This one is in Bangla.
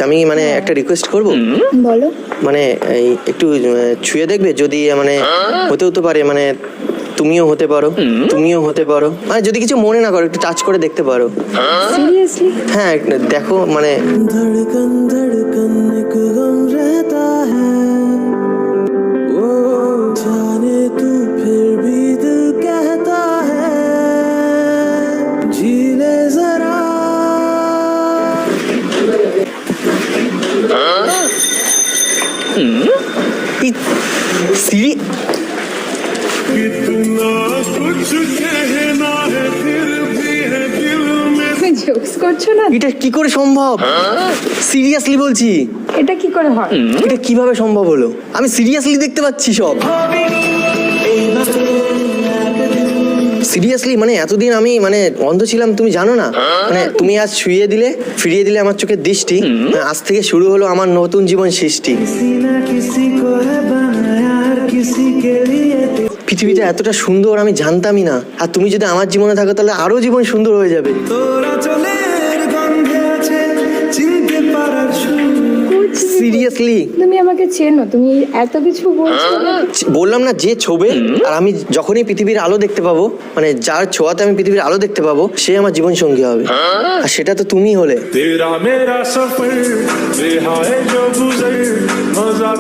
আমি মানে একটা রিকোয়েস্ট করব। বলো। মানে এই একটু ছুঁয়ে দেখবে, যদি মানে হতে পারে, মানে তুমিও হতে পারো, মানে যদি কিছু মনে না করো, একটু টাচ করে দেখতে পারো। সিরিয়াসলি? হ্যাঁ দেখো, মানে धड़कन धड़कन एक गम रहता है, ओ जाने तू फिर भी दिल कहता है, जी ले जरा। সিরি कितना कुछ कहना है फिर भी है दिल में। তুমি জোকস করছো না? এটা কি করে সম্ভব? সিরিয়াসলি বলছি, এটা কি করে হয়? এটা কিভাবে সম্ভব হলো? আমি সিরিয়াসলি দেখতে পাচ্ছি সব। সিরিয়াসলি, মানে এতদিন আমি মানে অন্ধ ছিলাম, তুমি জানো না। মানে তুমি আজ ছুঁয়ে দিলে, ফিরিয়ে দিলে আমার চোখের দৃষ্টি। আজ থেকে শুরু হলো আমার নতুন জীবন সৃষ্টি। किसी ना किसी को है बनाया हर किसी के लिए। পৃথিবীটা এতটা সুন্দর আমি জানতামই না। আর তুমি যদি আমার জীবনে থাকো তাহলে আরো জীবন সুন্দর হয়ে যাবে। তোরা চলের গন্ধে আছে চিনতে পারার সুর। সিরিয়াসলি তুমি আমাকে চেনো, তুমি এত কিছু বলছো। বললাম না, যে ছোবে আর আমি যখনই পৃথিবীর আলো দেখতে পাবো, মানে যার ছোঁয়াতে আমি পৃথিবীর আলো দেখতে পাবো, সে আমার জীবন সঙ্গী হবে। আর সেটা তো তুমি হলে। तेरा मेरा सफर बेहाय जो गुजर मजा